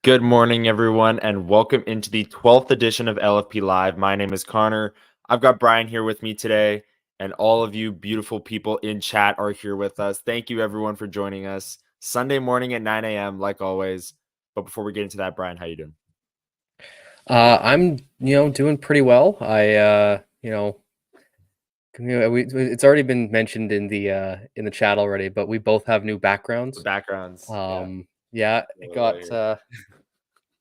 Good morning, everyone, and welcome into the 12th edition of LFP Live. My name is Connor. I've got Brian here with me today, and all of you beautiful people in chat are here with us. Thank you, everyone, for joining us. Sunday morning at 9 a.m., like always. But before we get into that, Brian, how you doing? I'm doing pretty well. It's already been mentioned in the chat already, but we both have new The backgrounds. backgrounds. Yeah, I got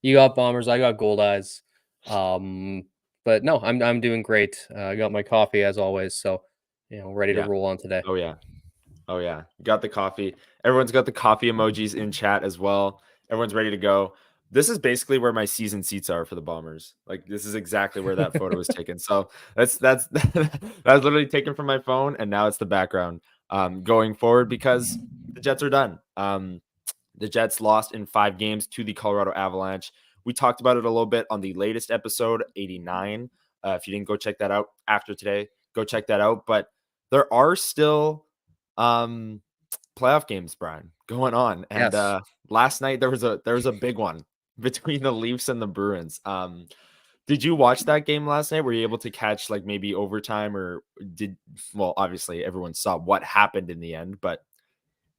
you got Bombers, I got Gold Eyes. But no, I'm doing great. I got my coffee as always, so ready to Yeah. roll on today. Oh, yeah. Oh, yeah. Got the coffee. Everyone's got the coffee emojis in chat as well. Everyone's ready to go. This is basically where my season seats are for the Bombers. Like, this is exactly where that photo was taken. So that's that's literally taken from my phone, and now it's the background going forward because the Jets are done. The Jets lost in 5 games to the Colorado Avalanche. We talked about it a little bit on the latest episode, 89. If you didn't go check that out after today, go check that out. But there are still um playoff games, Brian, going on. And Yes. last night there was a big one between the Leafs and the Bruins. Did you watch that game last night? Were you able to catch like maybe overtime or obviously everyone saw what happened in the end, but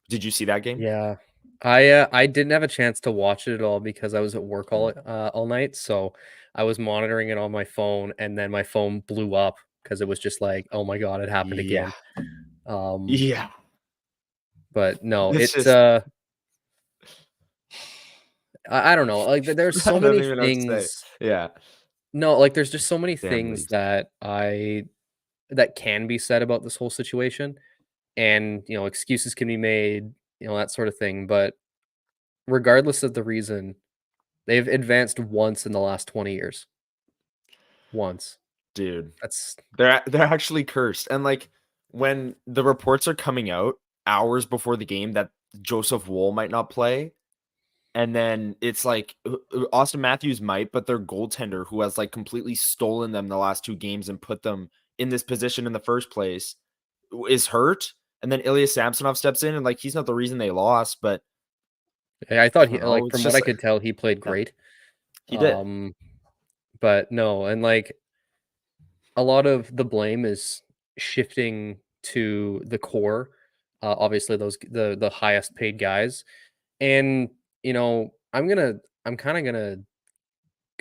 did you see that game? Yeah. I didn't have a chance to watch it at all because I was at work all night, so I was monitoring it on my phone, and then my phone blew up because it was just like, "Oh my god, it happened Yeah. again." Um, Yeah. but no, It's it's just I don't know. Like there's I so don't many even know what to say. things. Yeah. No, like there's just so many Damn things Leafs. that can be said about this whole situation, and excuses can be made, that sort of thing. But regardless of the reason, they've advanced once in the last 20 years. Once. Dude. That's They're actually cursed. And like when the reports are coming out hours before the game that Joseph Woll might not play, and then it's like Austin Matthews might, but their goaltender who has like completely stolen them the last 2 games and put them in this position in the first place is hurt. And then Ilya Samsonov steps in and like he's not the reason they lost, but I I thought don't he know. like It's from what I just could tell, he played yeah, great. he did. Um, but no, and like a lot of the blame is shifting to the core. Obviously the highest paid guys. And I'm kind of gonna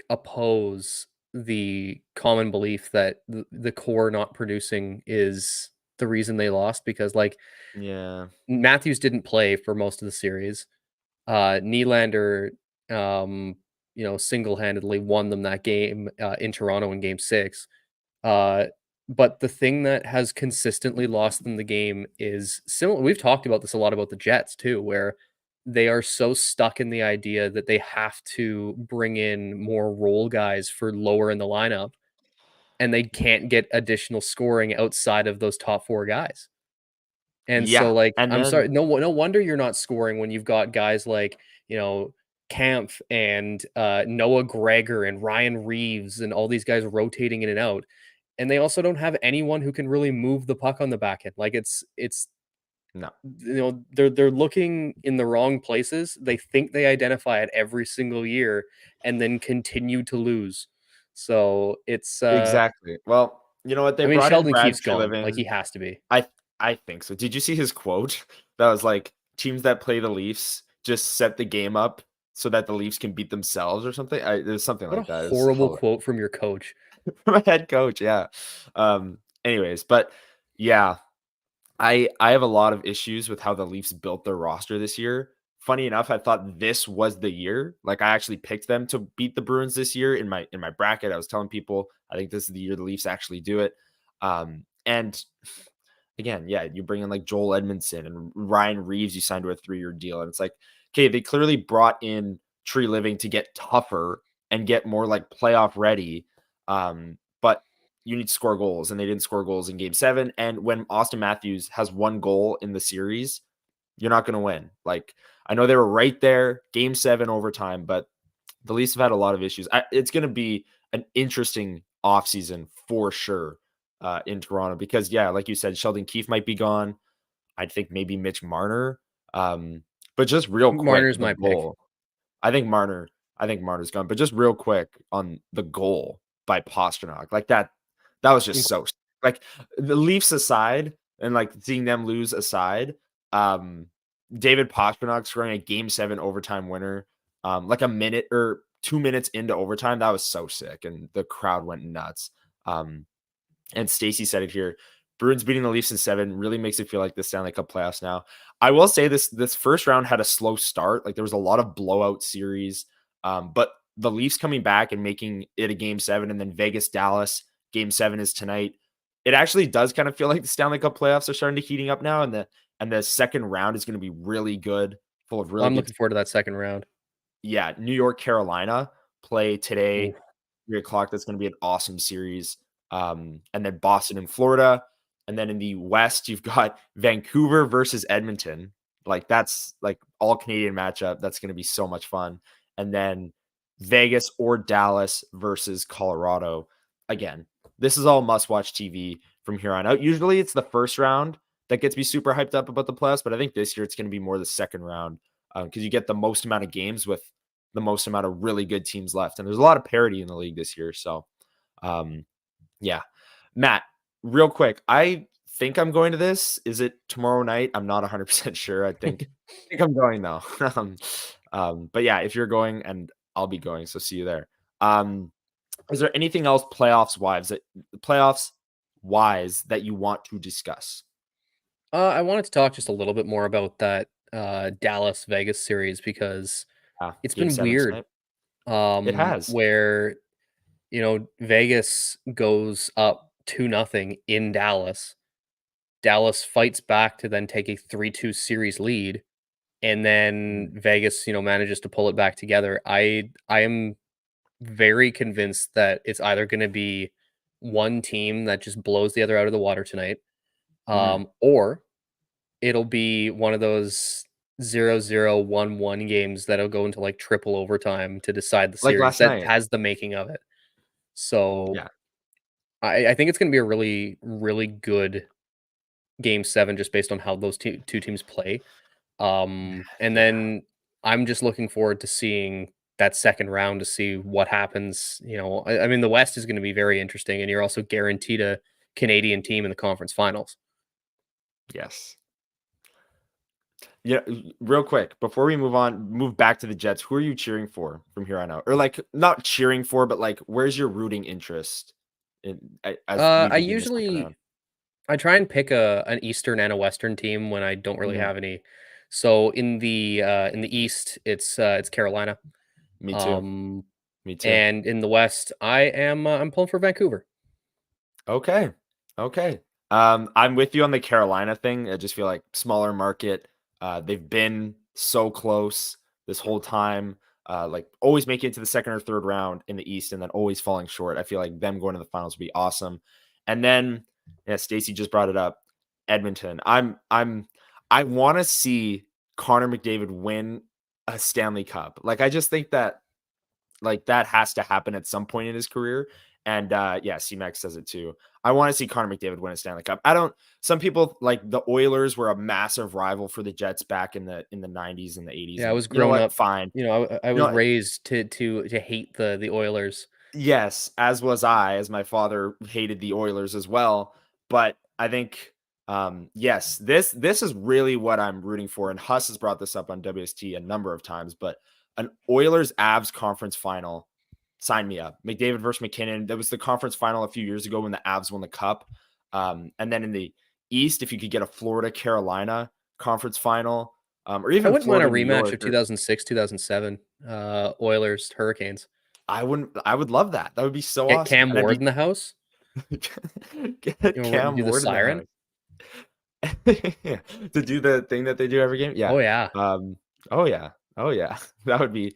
oppose the common belief that the core not producing is the reason they lost because like Yeah. Matthews didn't play for most of the series. Nylander, single-handedly won them that game in Toronto in Game 6. Uh, but the thing that has consistently lost them the game is similar. We've talked about this a lot about the Jets too, where they are so stuck in the idea that they have to bring in more role guys for lower in the lineup, and they can't get additional scoring outside of those top 4 guys. And so, Yeah. like, And I'm sorry, then no wonder you're not scoring when you've got guys like, Kampf and, Noah Gregor and Ryan Reeves and all these guys rotating in and out, and they also don't have anyone who can really move the puck on the back end. Like, it's no. they're looking in the wrong places. They think they identify it every single year and then continue to lose. So, Exactly. Well, you know what? They I mean, brought in Sheldon Brad Keefe's gone, like, he Treliving. has to be. I I think so. Did you see his quote? That was like, "Teams that play the Leafs just set the game up so that the Leafs can beat themselves," or something. There's something What a like that. It's horrible quote from your coach. from a head coach, yeah. Anyways, but yeah, I have a lot of issues with how the Leafs built their roster this year. Funny enough, I thought this was the year. Like I actually picked them to beat the Bruins this year in my bracket. I was telling people I think this is the year the Leafs actually do it. And again, yeah, you bring in like Joel Edmondson and Ryan Reeves, you signed to a 3-year deal. And it's like, okay, they clearly brought in Tree Living to get tougher and get more like playoff ready. But you need to score goals, and they didn't score goals in game 7. And when Austin Matthews has 1 goal in the series, you're not going to win. Like, I know they were right there, game 7 overtime, but the Leafs have had a lot of issues. It's going to be an interesting offseason for sure in Toronto because, yeah, like you said, Sheldon Keefe might be gone. I think maybe Mitch Marner. But just real quick, Marner's the my pick. goal. I think Marner. I think Marner's gone. But just real quick on the goal by Pastrnak, like that was just so like the Leafs aside and like seeing them lose aside, David Pastrnak scoring a game 7 overtime winner, like a minute or 2 minutes into overtime. That was so sick, and the crowd went nuts. And Stacy said it here. Bruins beating the Leafs in 7 really makes it feel like the Stanley Cup playoffs now. I will say this first round had a slow start. Like there was a lot of blowout series, but the Leafs coming back and making it a game 7, and then Vegas Dallas game 7 is tonight. It actually does kind of feel like the Stanley Cup playoffs are starting to heating up now, and the second round is going to be really good, full of really I'm good. looking forward to that second round. Yeah, New York, Carolina play today, Oof. 3 o'clock. That's going to be an awesome series. And then Boston and Florida. And then in the West, you've got Vancouver versus Edmonton. Like that's like all Canadian matchup. That's going to be so much fun. And then Vegas or Dallas versus Colorado. Again, this is all must-watch TV from here on out. Usually it's the first round that gets me super hyped up about the playoffs, but I think this year it's going to be more the second round because you get the most amount of games with the most amount of really good teams left. And there's a lot of parity in the league this year. So, yeah. Matt, real quick, I think I'm going to this. Is it tomorrow night? I'm not 100% sure. I think I'm going though. But yeah, if you're going, and I'll be going, so see you there. Is there anything else playoffs wise that you want to discuss? I wanted to talk just a little bit more about that Dallas Vegas series because it's Game been 7 weird. tonight. It has. Where Vegas goes up 2-0 in Dallas. Dallas fights back to then take a 3-2 series lead, and then Vegas, manages to pull it back together. I am very convinced that it's either going to be one team that just blows the other out of the water tonight, Mhm. or it'll be one of those 0-0, 1-1 games that'll go into like triple overtime to decide the Like series. last That night. has the making of it. So Yeah. I think it's going to be a really, really good game 7 just based on how those two teams play. And Yeah. then I'm just looking forward to seeing that second round to see what happens. I mean, the West is going to be very interesting, and you're also guaranteed a Canadian team in the conference finals. Yes. Yeah, real quick before we move back to the Jets. Who are you cheering for from here on out, or like not cheering for, but like where's your rooting interest as we I begin the second round? usually I try and pick an Eastern and a Western team when I don't really Mhm. have any. So in the East, it's Carolina. Me too. Um, Me too. and in the West, I'm pulling for Vancouver. Okay. Okay. I'm with you on the Carolina thing. I just feel like smaller market. They've been so close this whole time. Like always making it to the second or third round in the East and then always falling short. I feel like them going to the finals would be awesome. And then, yeah, Stacy just brought it up. Edmonton. I want to see Connor McDavid win a Stanley Cup. Like I just think that like that has to happen at some point in his career. And yeah, C-Max says it too. I want to see Connor McDavid win a Stanley Cup. Some people like the Oilers were a massive rival for the Jets back in the 90s and the 80s. Yeah, I And was you know grown what? up. Fine. I You was know, raised to hate the Oilers. yes, as was I, as my father hated the Oilers as well. But I think yes, this is really what I'm rooting for. And Huss has brought this up on WST a number of times, but an Oilers Avs conference final, sign me up. McDavid versus McKinnon. That was the conference final a few years ago when the Avs won the cup. And then in the East, if you could get a Florida Carolina conference final, or I even wouldn't mind a Florida New rematch York, of or 2006, 2007, Oilers Hurricanes. I would love that. That would be so Get awesome. Cam And I'd Ward be in the house. get Cam Do the Ward in the siren. house. Yeah, to do the thing that they do every game. Yeah. Oh yeah. Um, oh yeah. Oh yeah. That would be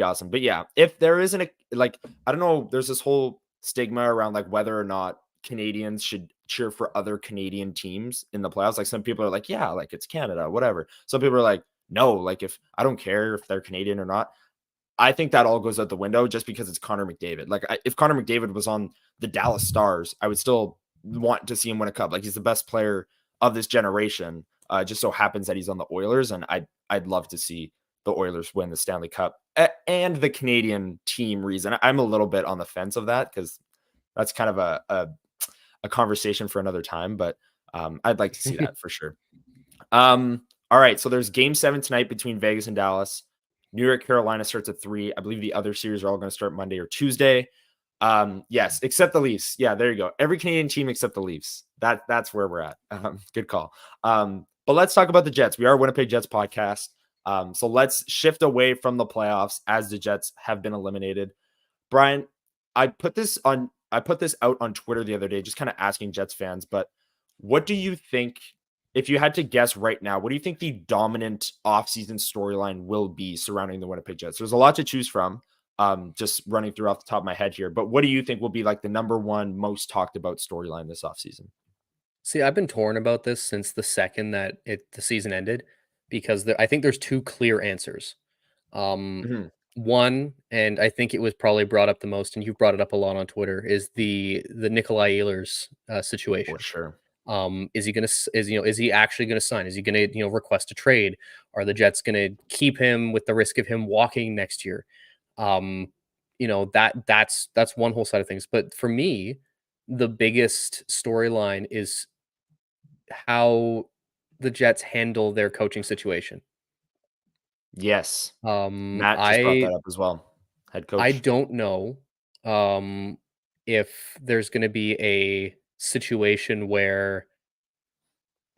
awesome. But yeah, if there isn't like I don't know, there's this whole stigma around like whether or not Canadians should cheer for other Canadian teams in the playoffs. Like some people are like, yeah, like it's Canada, whatever. Some people are like, no, like if I don't care if they're Canadian or not. I think that all goes out the window just because it's Connor McDavid. Like, if Connor McDavid was on the Dallas Stars, I would still want to see him win a cup. Like, he's the best player of this generation. Just so happens that he's on the Oilers, and I'd love to see the Oilers win the Stanley Cup. And the Canadian team reason. I'm a little bit on the fence of that because that's kind of a conversation for another time, but I'd like to see that for sure. All right, so there's game 7 tonight between Vegas and Dallas. New York, Carolina starts at 3. I believe the other series are all going to start Monday or Tuesday. Yes, except the Leafs. Yeah, there you go. Every Canadian team except the Leafs. That's where we're at. Good call. But let's talk about the Jets. We are a Winnipeg Jets podcast. So let's shift away from the playoffs as the Jets have been eliminated. Brian, I put this out on Twitter the other day, just kind of asking Jets fans, but what do you think, if you had to guess right now, what do you think the dominant offseason storyline will be surrounding the Winnipeg Jets? There's a lot to choose from, just running through off the top of my head here, but what do you think will be like the number one most talked about storyline this offseason? See, I've been torn about this since the second that the season ended because I think there's two clear answers. Um, Mhm. One, and I think it was probably brought up the most, and you've brought it up a lot on Twitter, is the Nikolai Ehlers For situation. sure. Is he gonna is he actually gonna sign? Is he gonna request a trade? Are the Jets gonna keep him with the risk of him walking next year? That's one whole side of things. But for me, the biggest storyline is how the Jets handle their coaching situation. Yes. Um, Matt just brought I that up as well. Head I coach. don't know um, if there's going to be a situation where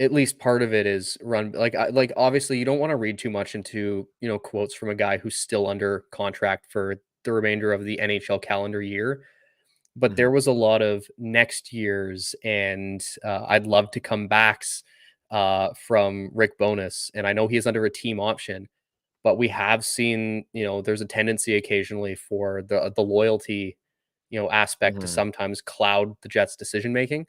at least part of it is run like obviously you don't want to read too much into quotes from a guy who's still under contract for the remainder of the NHL calendar year. But there Mhm. was a lot of next year's and I'd love to come backs from Rick Bonus, and I know he's under a team option, but we have seen, there's a tendency occasionally for the loyalty, aspect to Mhm. sometimes cloud the Jets' decision making.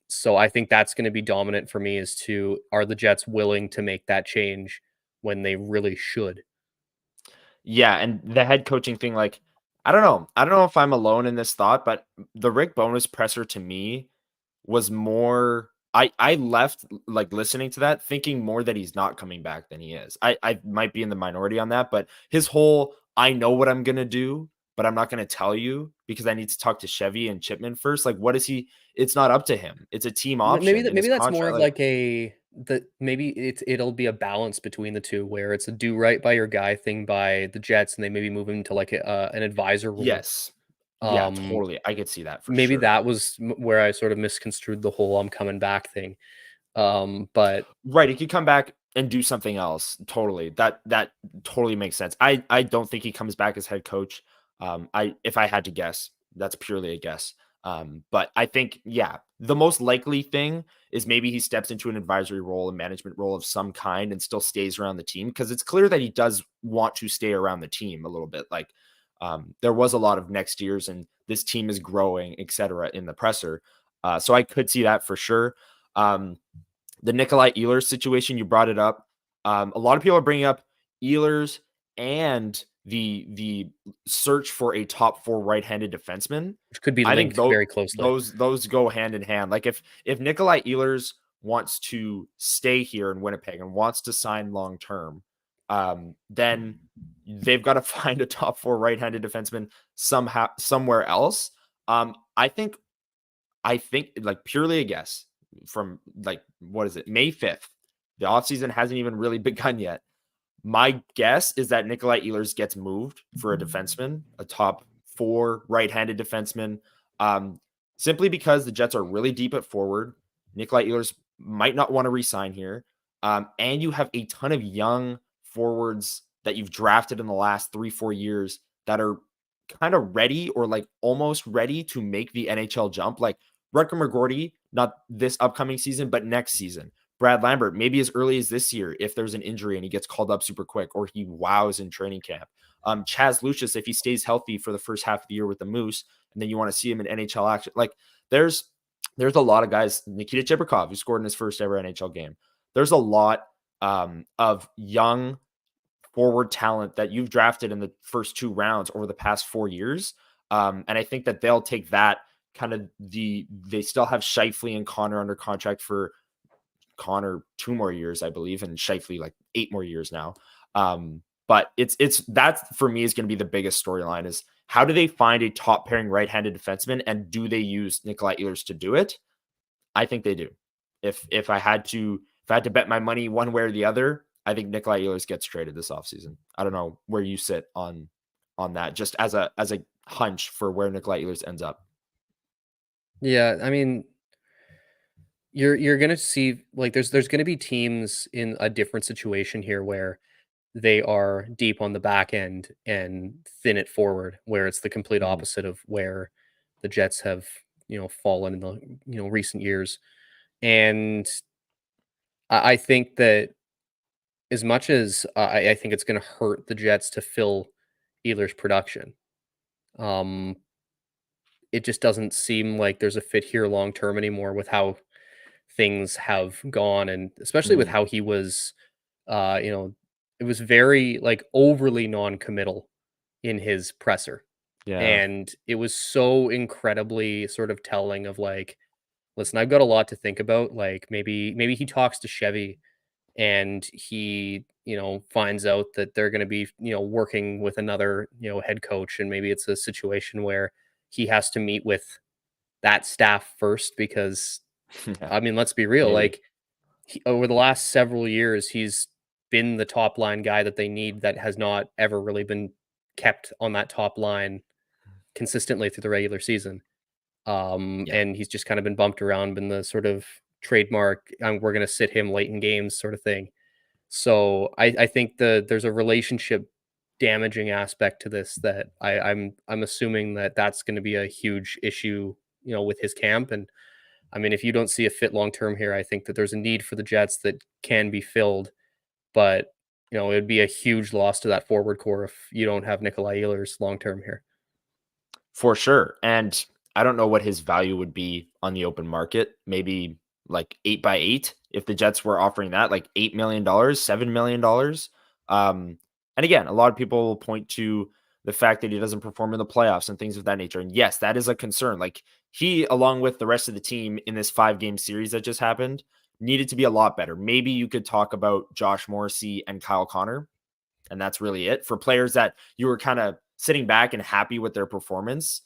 So I think that's going to be dominant for me, is to, are the Jets willing to make that change when they really should? Yeah, and the head coaching thing, like, I don't know. I don't know if I'm alone in this thought, but the Rick Bonus presser to me was more I left like listening to that thinking more that he's not coming back than he is. I might be in the minority on that, but his whole I know what I'm gonna do, but I'm not gonna tell you because I need to talk to Chevy and Chipman first. Like, what is he? It's not up to him. It's a team option in his Maybe that's more contract. of Like, like maybe it'll be a balance between the two, where it's a do right by your guy thing by the Jets, and they maybe move him to like an advisor role. yes. Yeah, Um, totally. I could see that for Maybe sure. that was where I sort of misconstrued the whole "I'm coming back" thing. But Right, he could come back and do something else. Totally. That totally makes sense. I don't think he comes back as head coach. I if I had to guess, that's purely a guess. But I think yeah, the most likely thing is maybe he steps into an advisory role, a management role of some kind and still stays around the team because it's clear that he does want to stay around the team a little bit. Like there was a lot of next years and this team is growing, etc. in the presser. So I could see that for sure. Um, the Nikolai Ehlers situation, you brought it up. A lot of people are bringing up Ehlers and the search for a top 4 right-handed defenseman. which could be I think linked very closely. those go hand in hand. Like if Nikolai Ehlers wants to stay here in Winnipeg and wants to sign long term, then they've got to find a top 4 right-handed defenseman somehow somewhere else. I think like purely a guess from like what is it? May 5th. The offseason hasn't even really begun yet. My guess is that Nikolai Ehlers gets moved for a defenseman, a top 4 right-handed defenseman. Um, Simply because the Jets are really deep at forward. Nikolai Ehlers might not want to resign here. And you have a ton of young forwards that you've drafted in the last 3-4 years that are kind of ready or like almost ready to make the NHL jump. Like Rutger McGroarty, not this upcoming season, but next season. Brad Lambert, maybe as early as this year, if there's an injury and he gets called up super quick or he wows in training camp. Chaz Lucius, if he stays healthy for the first half of the year with the Moose, and then you want to see him in NHL action. Like there's a lot of guys, Nikita Chibrikov, who scored in his first ever NHL game. There's a lot of young forward talent that you've drafted in the first 2 rounds over the past 4 years. And I think that they'll take that kind of they still have Scheifele and Connor under contract for Connor 2 more years, I believe, and Scheifele like 8 more years now. But it's that for me is going to be the biggest storyline is how do they find a top pairing right-handed defenseman and do they use Nikolai Ehlers to do it? I think they do. If I had to bet my money one way or the other, I think Nikolai Ehlers gets traded this offseason. I don't know where you sit on that, just as a hunch for where Nikolai Ehlers ends up. Yeah, I mean, you're gonna see like there's gonna be teams in a different situation here where they are deep on the back end and thin it forward, where it's the complete Mhm. opposite of where the Jets have, fallen in the, recent years. And I think that as much as I think it's going to hurt the Jets to fill Ehlers' production, um, it just doesn't seem like there's a fit here long term anymore with how things have gone, and especially with Mhm. how he was, uh, you know, it was very like overly non-committal in his presser. Yeah. And it was so incredibly sort of telling of like, listen, I've got a lot to think about. Like maybe he talks to Chevy and he, finds out that they're going to be, working with another, head coach. And maybe it's a situation where he has to meet with that staff first because, Yeah. I mean, let's be real. Maybe. Like over the last several years, he's been the top line guy that they need that has not ever really been kept on that top line consistently through the regular season. Yeah. And he's just kind of been bumped around, been the sort of trademark, we're going to sit him late in games sort of thing. So I think there's a relationship damaging aspect to this that I'm assuming that's going to be a huge issue, with his camp. And I mean, if you don't see a fit long term here, I think that there's a need for the Jets that can be filled, but it would be a huge loss to that forward core if you don't have Nikolai Ehlers long term here. For sure. And I don't know what his value would be on the open market. Maybe like 8x8 if the Jets were offering that, like $8 million, $7 million. And again, a lot of people will point to the fact that he doesn't perform in the playoffs and things of that nature. And yes, that is a concern. Like he, along with the rest of the team in this 5-game series that just happened, needed to be a lot better. Maybe you could talk about Josh Morrissey and Kyle Connor, and that's really it for players that you were kind of sitting back and happy with their performance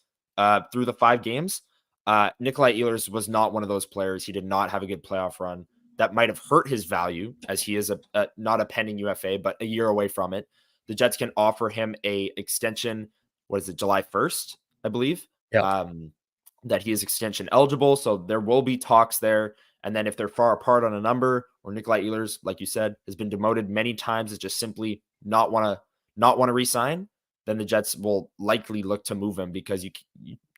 through the 5 games. Nikolai Ehlers was not one of those players. He did not have a good playoff run. That might have hurt his value as he is not a pending UFA, but a year away from it. The Jets can offer him a extension. What is it, July 1st, I believe, Yep. um, that he is extension eligible. So there will be talks there. And then if they're far apart on a number, or Nikolai Ehlers, like you said, has been demoted many times, is just simply not want to resign, then the Jets will likely look to move him because you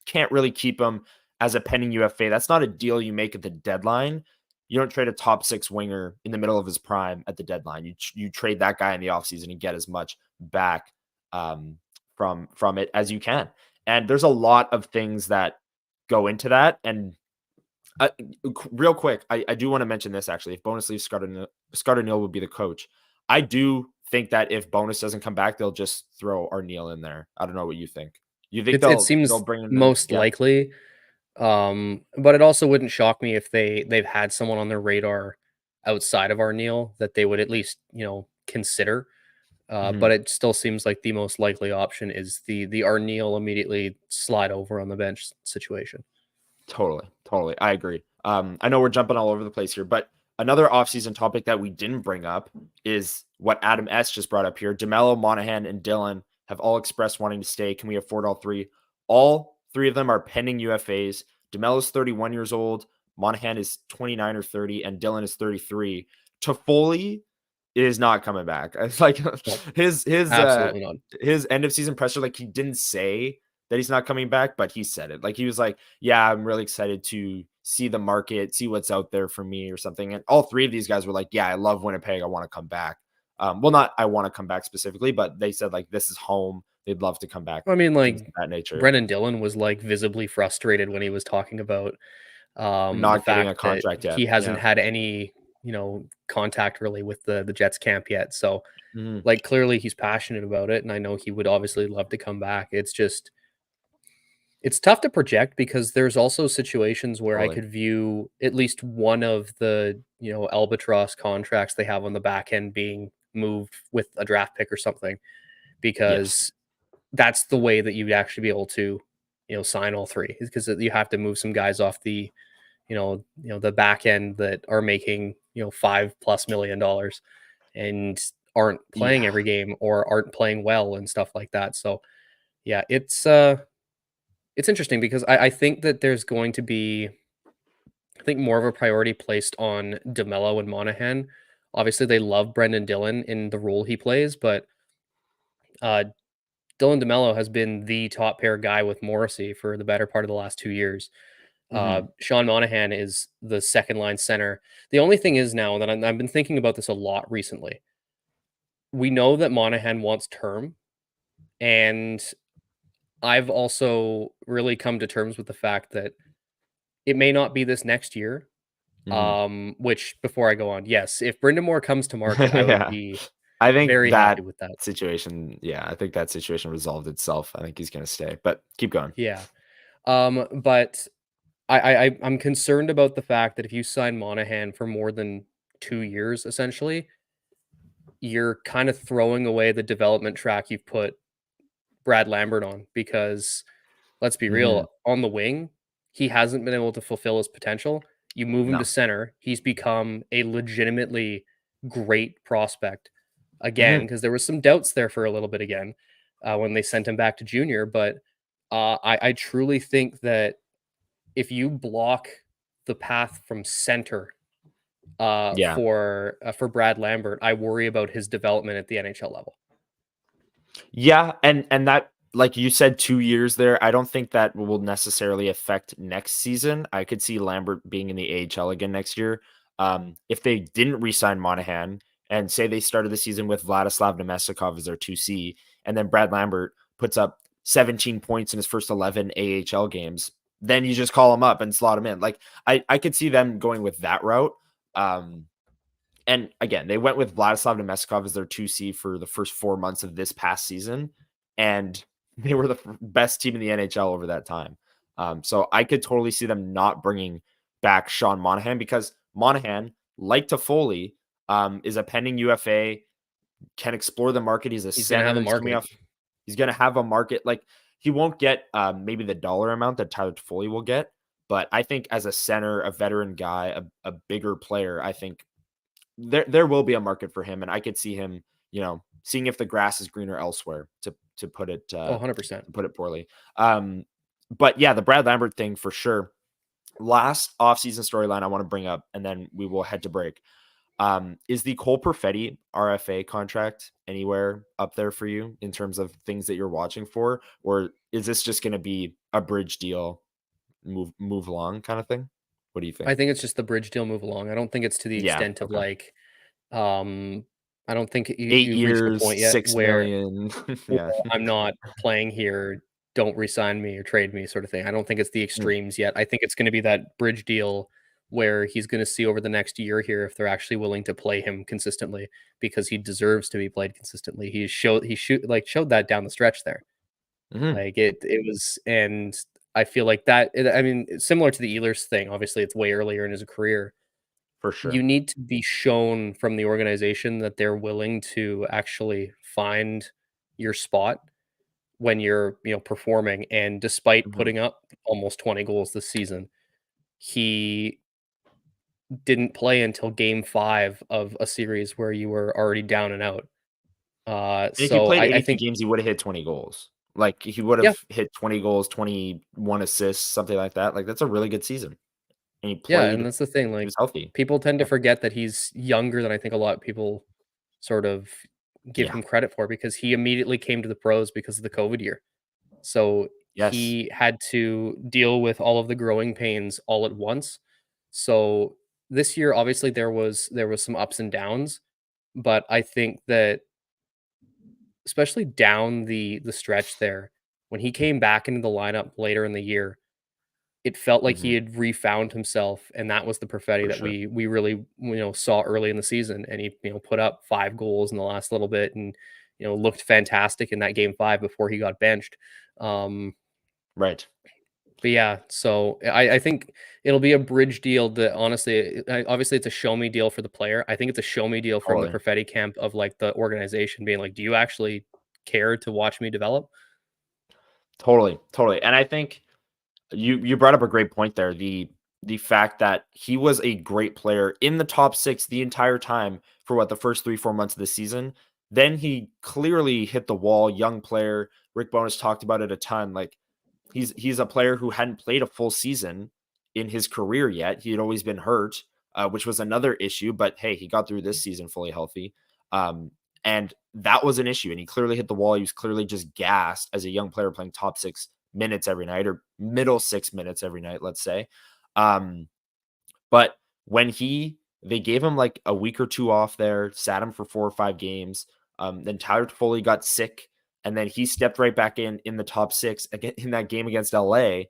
can't really keep him as a pending UFA. That's not a deal you make at the deadline. You don't trade a top 6 winger in the middle of his prime at the deadline. You trade that guy in the offseason and get as much back from it as you can. And there's a lot of things that go into that. And uh, real quick, I do want to mention this actually. If Bonus leaves, Scott O'Neill would be the coach. I do think that if Bonus doesn't come back, they'll just throw Arneal in there. I don't know what you think. You think It they'll seems bring him in? most Yeah. likely, but it also wouldn't shock me if they've had someone on their radar outside of Arneal that they would at least, consider. But Mhm. it still seems like the most likely option is the Arneal immediately slide over on the bench situation. Totally, totally. I agree. I know we're jumping all over the place here, but another offseason topic that we didn't bring up is what Adam S just brought up here. DeMello, Monahan, and Dylan have all expressed wanting to stay. Can we afford all three? All three of them are pending UFAs. DeMello's 31 years old, Monahan is 29 or 30, and Dylan is 33. Toffoli is not coming back. It's like Nope, his his uh absolutely not. his end of season presser, like he didn't say that he's not coming back, but he said it. Like he was like, "Yeah, I'm really excited to see the market, see what's out there for me or something." And all three of these guys were like, "Yeah, I love Winnipeg. I want to come back." Well, not I want to come back specifically, but they said like this is home. They'd love to come back. I mean, Things like of that nature. Brennan Dillon was like visibly frustrated when he was talking about the Not getting fact a that contract yet. he hasn't Yeah. had any, contact really with the Jets camp yet. So Mhm. like clearly he's passionate about it, and I know he would obviously love to come back. It's just it's tough to project because there's also situations where I Totally. could view at least one of the, albatross contracts they have on the back end being move with a draft pick or something, Yes. because that's the way that you'd actually be able to, sign all three, because you have to move some guys off the, the back end that are making, $5+ million and aren't playing Yeah. every game or aren't playing well and stuff like that. So yeah, it's interesting because I think that there's going to be, I think, more of a priority placed on DeMello and Monahan. Obviously, they love Brendan Dillon in the role he plays, but uh, Dylan DeMello has been the top pair guy with Morrissey for the better part of the last 2 years. Hmm. Sean Monahan is the second line center. The only thing is now that I've been thinking about this a lot recently. We know that Monahan wants term, and I've also really come to terms with the fact that it may not be this next year. Hmm. Which, before I go on, yes, if Brendan Moore comes to market, I would Yeah. be I think very happy that with that. situation, yeah, I think that situation resolved itself. I think he's gonna stay, but keep going. Yeah. But I'm concerned about the fact that if you sign Monahan for more than 2 years, essentially, you're kind of throwing away the development track you've put Brad Lambert on, because let's be Mhm. real, on the wing, he hasn't been able to fulfill his potential. You move him to No. center, he's become a legitimately great prospect again, Mhm. because there was some doubts there for a little bit again when they sent him back to junior. But I truly think that if you block the path from center Yeah. for Brad Lambert, I worry about his development at the NHL level. Yeah, and that, like you said, 2 years there, I don't think that will necessarily affect next season. I could see Lambert being in the AHL again next year. If they didn't re-sign Monahan and say they started the season with Vladislav Nemestikov as their 2C, and then Brad Lambert puts up 17 points in his first 11 AHL games, then you just call him up and slot him in. Like, I could see them going with that route. Um, and again, they went with Vladislav Nemestikov as their 2C for the first 4 months of this past season, and they were the best team in the NHL over that time. So I could totally see them not bringing back Sean Monahan, because Monahan, like Toffoli, is a pending UFA, can explore the market. He's a He's going to have center. a He's coming market. off. He's going to have a market. Like, he won't get maybe the dollar amount that Tyler Toffoli will get, but I think as a center, a veteran guy, a bigger player, I think there will be a market for him, and I could see him, seeing if the grass is greener elsewhere, to put it Oh, 100%. poorly. Um, but yeah, the Brad Lambert thing for sure. Last offseason storyline I want to bring up, and then we will head to break. Is the Cole Perfetti RFA contract anywhere up there for you in terms of things that you're watching for, or is this just going to be a bridge deal, move along kind of thing? What do you I think? think it's just the bridge deal move along. I don't think it's to the Yeah. extent of Okay. like, um, I don't think Eight you've reached the years, point yet six where million. "Well, Yeah. I'm not playing here, don't resign me or trade me," sort of thing. I don't think it's the Mm. extremes yet. I think it's gonna be that bridge deal where he's gonna see over the next year here if they're actually willing to play him consistently, because he deserves to be played consistently. Showed that down the stretch there. Mhm. Like, it was, and I feel like that I mean, similar to the Ehlers thing, obviously, it's way earlier in his career. For You sure. need to be shown from the organization that they're willing to actually find your spot when you're, performing. And despite Mhm. putting up almost 20 goals this season, he didn't play until game 5 of a series where you were already down and out. And if he So played I 82 think, games, he would have hit 20 goals. Like, he would yeah, have hit 20 goals, 21 assists, something like that. Like, that's a really good season. And he yeah, and played, that's the thing, he like, was healthy. people tend to Yeah. forget that he's younger than I think a lot of people sort of give Yeah. him credit for, because he immediately came to the pros because of the COVID year. So Yes. he had to deal with all of the growing pains all at once. So this year, obviously, there was some ups and downs, but I think that especially down the stretch there, when he came back into the lineup later in the year, it felt like he Mhm. had refound himself, and that was the Perfetti For that sure. we really, saw early in the season. And he, put up 5 goals in the last little bit, and looked fantastic in that game 5 before he got benched. Um, Right. But yeah, so I think it'll be a bridge deal that honestly, obviously it's a show me deal for the player. I think it's a show me deal from the Totally. Perfetti camp of like the organization being like, do you actually care to watch me develop? Totally. Totally. And I think you brought up a great point there. The fact that he was a great player in the top 6 the entire time for what the first 3-4 months of the season. Then he clearly hit the wall. Young player. Rick Bowness talked about it a ton. Like he's a player who hadn't played a full season in his career yet. He had always been hurt, which was another issue. But hey, he got through this season fully healthy, and that was an issue. And he clearly hit the wall. He was clearly just gassed as a young player playing top 6 minutes every night or middle 6 minutes every night, let's say. Um, but when they gave him like a week or two off there, sat him for 4 or 5 games. Then Tyler Toffoli got sick, and then he stepped right back in the top 6 again in that game against LA.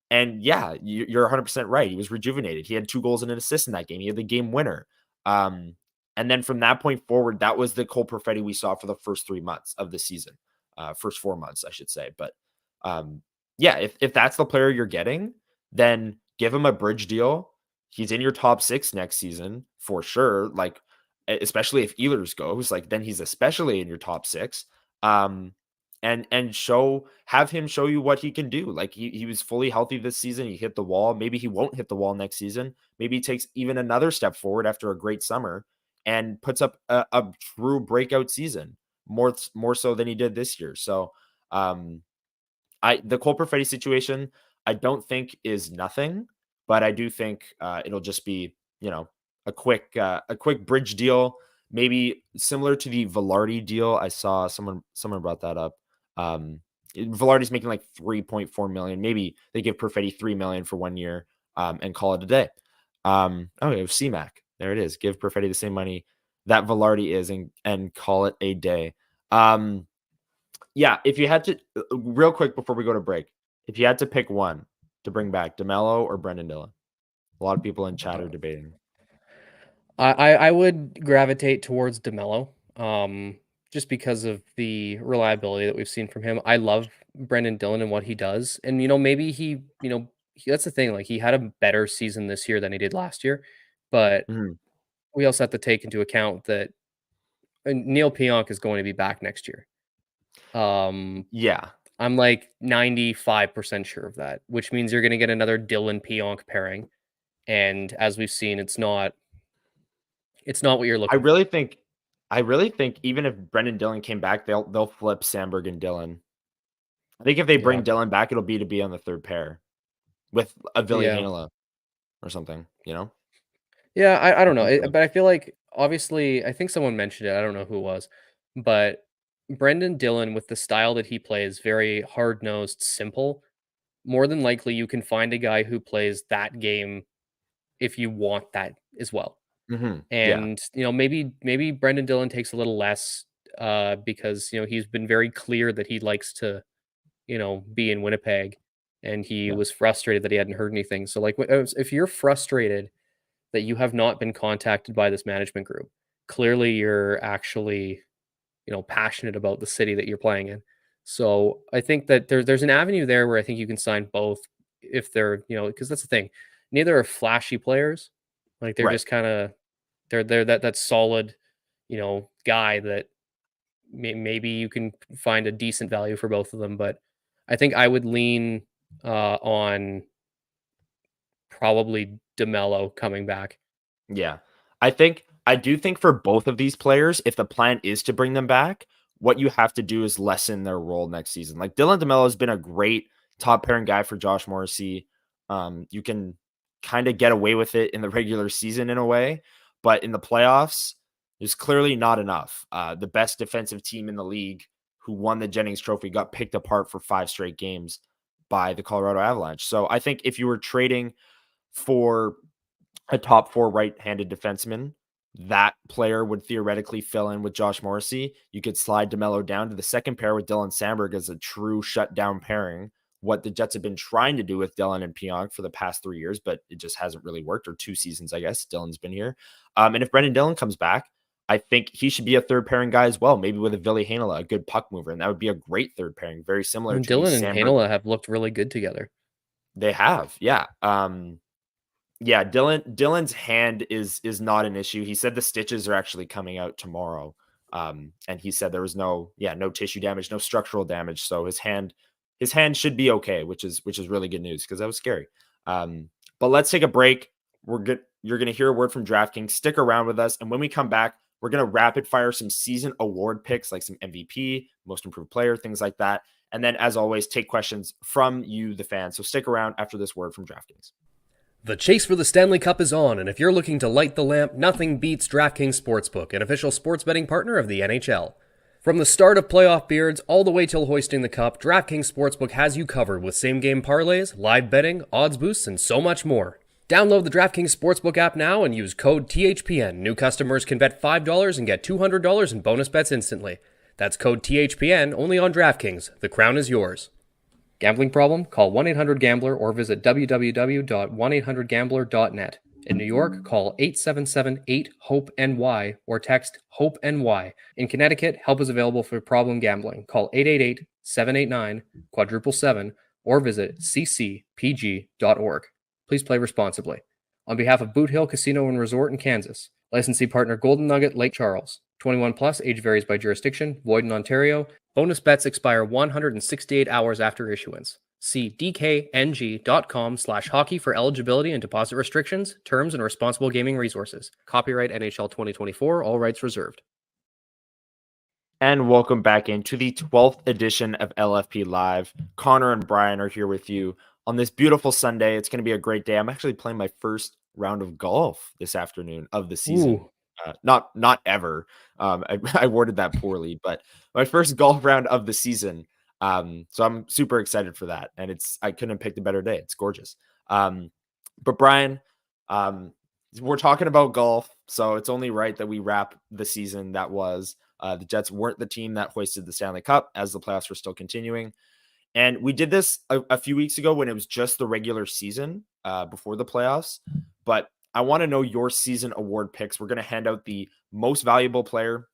And yeah, you're 100% right. He was rejuvenated. He had 2 goals and an assist in that game. He had the game winner. Um, and then from that point forward, that was the Cole Perfetti we saw for the first 3 months of the season, first 4 months, I should say. But yeah, if that's the player you're getting, then give him a bridge deal. He's in your top 6 next season for sure. Like, especially if Ehlers goes, like then he's especially in your top 6. Um, and have him show you what he can do. Like he was fully healthy this season. He hit the wall. Maybe he won't hit the wall next season. Maybe he takes even another step forward after a great summer and puts up a true breakout season, more so than he did this year. So um the Cole Perfetti situation, I don't think is nothing, but I do think it'll just be, a quick bridge deal, maybe similar to the Velarde deal. I saw someone brought that up. Um, Velarde's making like 3.4 million. Maybe they give Perfetti 3 million for 1 year, and call it a day. Oh, it was CMAC. There it is. Give Perfetti the same money that Velarde is, and call it a day. Yeah, if you had to, real quick before we go to break, if you had to pick one to bring back, DeMello or Brendan Dillon? A lot of people in chat are debating. I would gravitate towards DeMello, just because of the reliability that we've seen from him. I love Brendan Dillon and what he does, and maybe that's the thing. Like he had a better season this year than he did last year, but Mhm. we also have to take into account that Neil Pionk is going to be back next year. Um, Yeah, I'm like 95% sure of that, which means you're going to get another Dillon Pionk pairing, and as we've seen, it's not what you're I looking for. really think, I really think even if Brendan Dillon came back, they'll flip Sandberg and Dillon. I think if they Yeah. bring Dillon back, it'll be to be on the third pair with a Ville Yeah. Heinola or something. Yeah, I I don't know, think so. but I feel like obviously I think someone mentioned it, I don't know who it was, but Brendan Dillon with the style that he plays, very hard-nosed, simple, more than likely you can find a guy who plays that game if you want that as well. Yeah, And, maybe Brendan Dillon takes a little less, because, he's been very clear that he likes to, be in Winnipeg, and he yeah, was frustrated that he hadn't heard anything. So, like, if you're frustrated that you have not been contacted by this management group. Clearly, you're actually, passionate about the city that you're playing in. So I think that there's an avenue there where I think you can sign both if they're, because that's the thing. Neither are flashy players. Like they're right. just kind of they're that solid, guy that maybe you can find a decent value for both of them. But I think I would lean on probably Demelo coming back. Yeah. I do think for both of these players, if the plan is to bring them back, what you have to do is lessen their role next season. Like Dylan DeMello has been a great top pairing guy for Josh Morrissey. You can kind of get away with it in the regular season in a way, but in the playoffs, there's clearly not enough. The best defensive team in the league who won the Jennings Trophy got picked apart for 5 straight games by the Colorado Avalanche. So I think if you were trading for a top 4 right-handed defenseman, that player would theoretically fill in with Josh Morrissey. You could slide DeMello down to the second pair with Dylan Sandberg as a true shutdown pairing. What the Jets have been trying to do with Dylan and Pionk for the past 3 years, but it just hasn't really worked, or 2 seasons, I guess. Dylan's been here. And if Brendan Dillon comes back, I think he should be a third pairing guy as well, maybe with a Ville Heinola, a good puck mover, and that would be a great third pairing, very similar And to the Dylan and Sandberg. Heinola have looked really good together. They have, yeah. Yeah, Dylan's hand is not an issue. He said the stitches are actually coming out tomorrow. And he said there was no tissue damage, no structural damage. So his hand should be okay, which is really good news because that was scary. But let's take a break. You're gonna hear a word from DraftKings. Stick around with us, and when we come back, we're gonna rapid fire some season award picks, like some MVP, most improved player, things like that. And then, as always, take questions from you, the fans. So stick around after this word from DraftKings. The chase for the Stanley Cup is on, and if you're looking to light the lamp, nothing beats DraftKings Sportsbook, an official sports betting partner of the NHL. From the start of playoff beards all the way till hoisting the cup, DraftKings Sportsbook has you covered with same-game parlays, live betting, odds boosts, and so much more. Download the DraftKings Sportsbook app now and use code THPN. New customers can bet $5 and get $200 in bonus bets instantly. That's code THPN only on DraftKings. The crown is yours. Gambling problem? Call 1-800-GAMBLER or visit www.1800gambler.net. In New York, call 877-8-HOPE-NY or text HOPE-NY. In Connecticut, help is available for problem gambling. Call 888-789-777 or visit ccpg.org. Please play responsibly. On behalf of Boot Hill Casino and Resort in Kansas, licensee partner Golden Nugget, Lake Charles. 21 plus, age varies by jurisdiction, void in Ontario. Bonus bets expire 168 hours after issuance. See dkng.com/hockey for eligibility and deposit restrictions, terms, and responsible gaming resources. Copyright NHL 2024, all rights reserved. And welcome back into the 12th edition of LFP Live. Connor and Brian are here with you on this beautiful Sunday. It's going to be a great day. I'm actually playing my first round of golf this afternoon of the season. Not ever. I worded that poorly, but my first golf round of the season. So I'm super excited for that. And I couldn't have picked a better day. It's gorgeous. But Brian, we're talking about golf, so it's only right that we wrap the season that was. The Jets weren't the team that hoisted the Stanley Cup as the playoffs were still continuing. And we did this a few weeks ago when it was just the regular season before the playoffs. But I want to know your season award picks. We're going to hand out the most valuable player,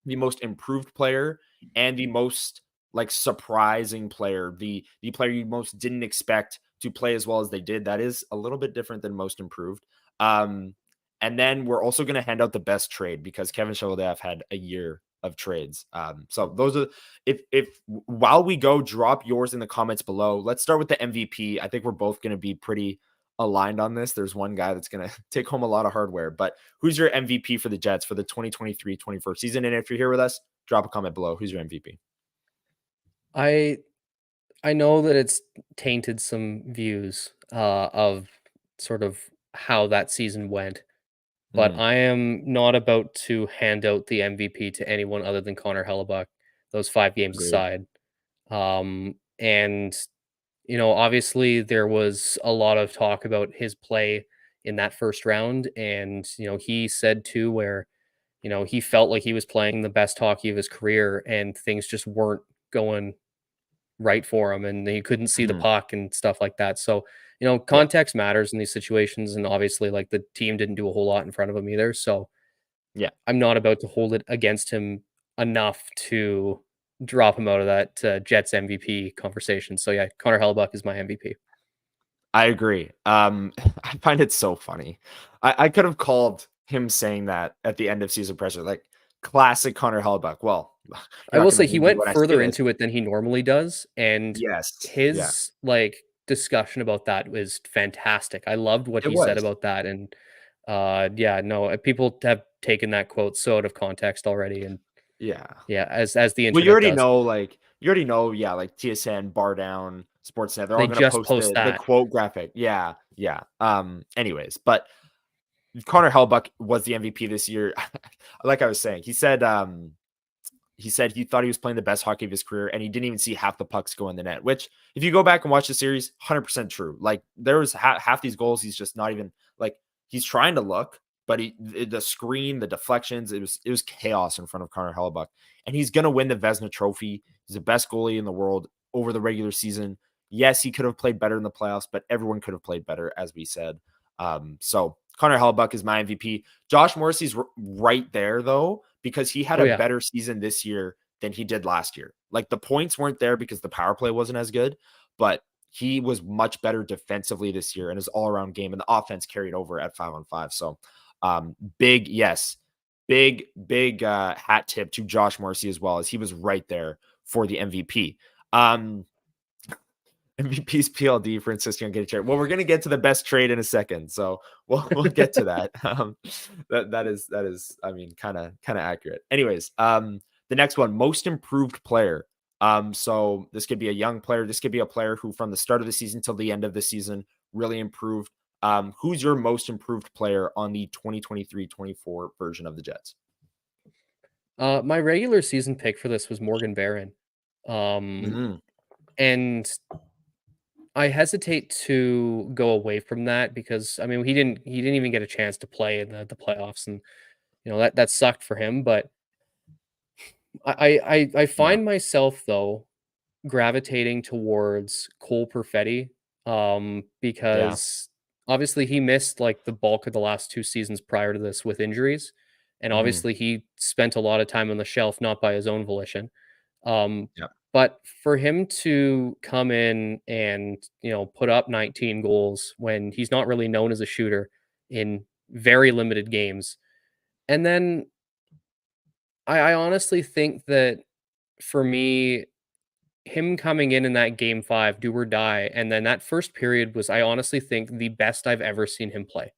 the most improved player, and the most surprising player, the player you most didn't expect to play as well as they did. That is a little bit different than most improved. And then we're also going to hand out the best trade because Kevin Cheveldayoff had a year of trades. So those are, if while we go, drop yours in the comments below. Let's start with the MVP. I think we're both going to be pretty aligned on this. There's one guy that's going to take home a lot of hardware, but who's your MVP for the Jets for the 2023-24 season? And if you're here with us, drop a comment below. Who's your MVP? I know that it's tainted some views of sort of how that season went, but I am not about to hand out the MVP to anyone other than Connor Hellebuck, those 5 games Agreed. aside. And, obviously there was a lot of talk about his play in that first round. And, he said too, where, he felt like he was playing the best hockey of his career and things just weren't going right for him and he couldn't see the puck and stuff like that. So, context matters in these situations. And obviously the team didn't do a whole lot in front of him either. So yeah, I'm not about to hold it against him enough to drop him out of that Jets MVP conversation. So yeah, Connor Hellebuck is my MVP. I agree. I find it so funny. I could have called him saying that at the end of season presser, classic Connor Hellebuck. Well, I will say he went further into it than he normally does. And yes, his discussion about that was fantastic. I loved what he said about that. And people have taken that quote so out of context already. And as the internet you already does. know, TSN, Bar Down, Sportsnet, they're all going to post the quote graphic. Yeah. Anyways, but Connor Hellebuck was the MVP this year. Like I was saying, he said he thought he was playing the best hockey of his career, and he didn't even see half the pucks go in the net, which if you go back and watch the series, 100% true. There was half these goals. He's just not even he's trying to look, but the screen, the deflections, it was chaos in front of Connor Hellebuck, and he's going to win the Vezina Trophy. He's the best goalie in the world over the regular season. Yes, he could have played better in the playoffs, but everyone could have played better, as we said. So Connor Hellebuck is my MVP. Josh Morrissey's right there, though, because he had a better season this year than he did last year. The points weren't there because the power play wasn't as good, but he was much better defensively this year in his all-around game, and the offense carried over at 5-on-5. So big, yes, big hat tip to Josh Morrissey as well, as he was right there for the MVP. MVP's PLD for insisting on getting traded. Well, we're gonna get to the best trade in a second, so we'll get to that. That is, I mean, kind of accurate. Anyways, the next one, most improved player. So this could be a young player. This could be a player who, from the start of the season till the end of the season, really improved. Who's your most improved player on the 2023-24 version of the Jets? My regular season pick for this was Morgan Barron. Mhm. And I hesitate to go away from that because I mean he didn't even get a chance to play in the playoffs, and that sucked for him. But I Yeah, find myself though gravitating towards Cole Perfetti, yeah, because obviously he missed like the bulk of the last 2 seasons prior to this with injuries, and mhm, obviously he spent a lot of time on the shelf, not by his own volition. Um, yeah, but for him to come in and put up 19 goals when he's not really known as a shooter in very limited games, and then I honestly think that for me him coming in that game 5, do or die, and then that first period was, I honestly think, the best I've ever seen him play.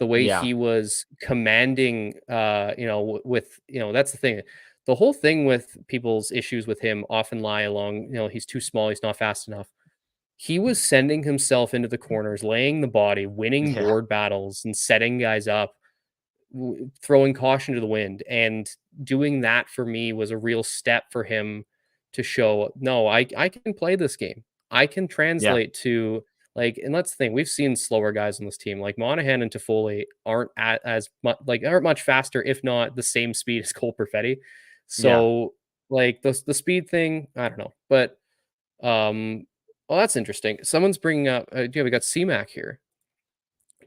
The way yeah, he was commanding, with that's the thing. The whole thing with people's issues with him often lie along, he's too small, he's not fast enough. He was sending himself into the corners, laying the body, winning yeah, board battles, and setting guys up, throwing caution to the wind, and doing that for me was a real step for him to show, no, I can play this game. I can yeah, translate to, like, and that's the thing, we've seen slower guys on this team like Monahan and Toffoli aren't at as much, like, aren't much faster, if not the same speed as Cole Perfetti. yeah. So like the speed thing, I don't know, but well, that's interesting. Someone's bringing up, yeah, we got CMAC here